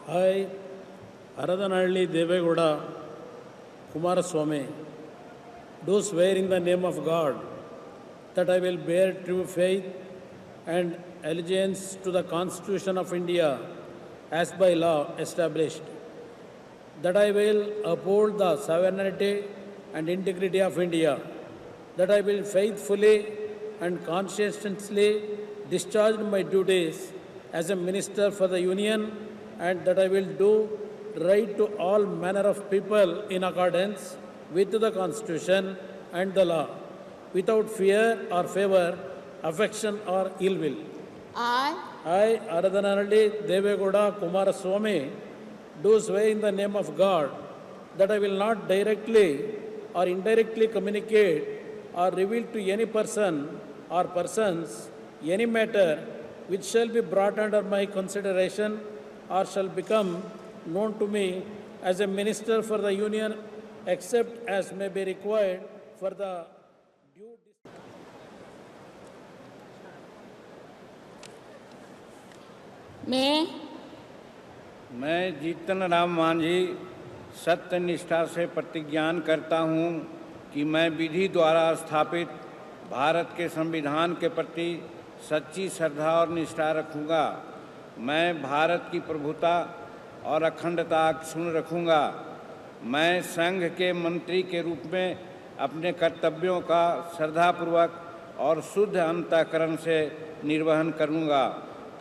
I, Haradanalli Devegowda Kumaraswamy, do swear in the name of God that I will bear true faith and allegiance to the Constitution of India as by law established, that I will uphold the sovereignty and integrity of India, that I will faithfully and conscientiously discharge my duties as a Minister for the Union, and that I will do right to all manner of people in accordance with the Constitution and the law, without fear or favor, affection or ill will. I, Aradhanalli Devegowda Kumaraswamy, do swear in the name of God that I will not directly or indirectly communicate or reveal to any person or persons any matter which shall be brought under my consideration or shall become known to me as a Minister for the Union, except as may be required for the due मैं जीतन राम मांझी सत्य निष्ठा से प्रतिज्ञान करता हूँ कि मैं विधि द्वारा स्थापित भारत के संविधान के प्रति सच्ची श्रद्धा और निष्ठा रखूँगा। मैं भारत की प्रभुता और अखंडता अक्षुण्ण रखूँगा। मैं संघ के मंत्री के रूप में अपने कर्तव्यों का श्रद्धापूर्वक और शुद्ध अंतःकरण से निर्वहन करूँगा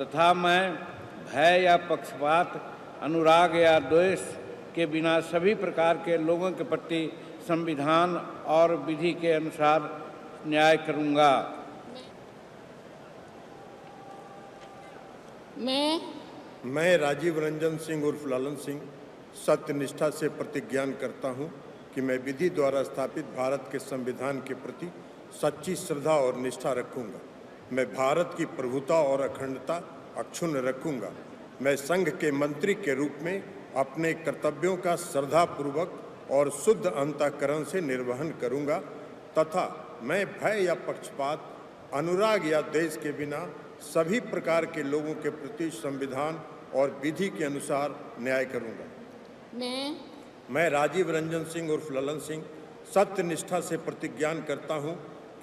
तथा मैं भय या पक्षपात, अनुराग या द्वेष के बिना सभी प्रकार के लोगों के प्रति संविधान और विधि के अनुसार न्याय करूँगा। मैं राजीव रंजन सिंह उर्फ लालन सिंह सत्यनिष्ठा से प्रतिज्ञान करता हूं कि मैं विधि द्वारा स्थापित भारत के संविधान के प्रति सच्ची श्रद्धा और निष्ठा रखूंगा। मैं भारत की प्रभुता और अखंडता अक्षुण्ण रखूंगा। मैं संघ के मंत्री के रूप में अपने कर्तव्यों का श्रद्धापूर्वक और शुद्ध अंतःकरण से निर्वहन करूंगा तथा मैं भय या पक्षपात, अनुराग या द्वेष के बिना सभी प्रकार के लोगों के प्रति संविधान और विधि के अनुसार न्याय करूंगा। मैं राजीव रंजन सिंह उर्फ ललन सिंह सत्यनिष्ठा से प्रतिज्ञान करता हूं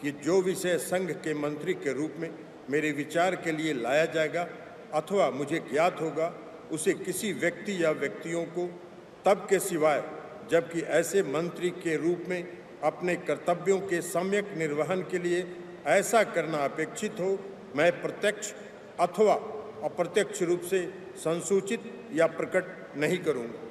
कि जो विषय संघ के मंत्री के रूप में मेरे विचार के लिए लाया जाएगा अथवा मुझे ज्ञात होगा, उसे किसी व्यक्ति या व्यक्तियों को तब के सिवाय जबकि ऐसे मंत्री के रूप में अपने कर्तव्यों के सम्यक निर्वहन के लिए ऐसा करना अपेक्षित हो, मैं प्रत्यक्ष अथवा अप्रत्यक्ष रूप से संसूचित या प्रकट नहीं करूँगा।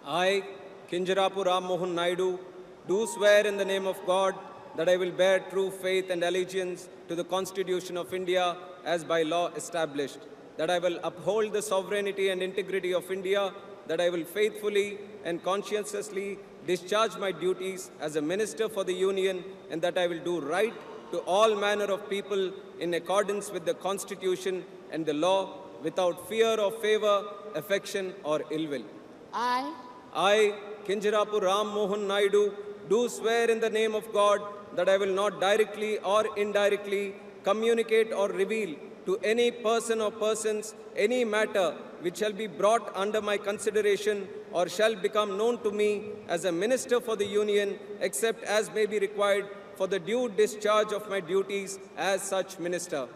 I, Kinjarapu Ram Mohan Naidu, do swear in the name of God that I will bear true faith and allegiance to the Constitution of India as by law established, that I will uphold the sovereignty and integrity of India, that I will faithfully and conscientiously discharge my duties as a Minister for the Union, and that I will do right to all manner of people in accordance with the Constitution and the law, without fear or favor, affection or ill will. I, Kinjarapu Ram Mohan Naidu, do swear in the name of God that I will not directly or indirectly communicate or reveal to any person or persons any matter which shall be brought under my consideration or shall become known to me as a Minister for the Union, except as may be required for the due discharge of my duties as such Minister.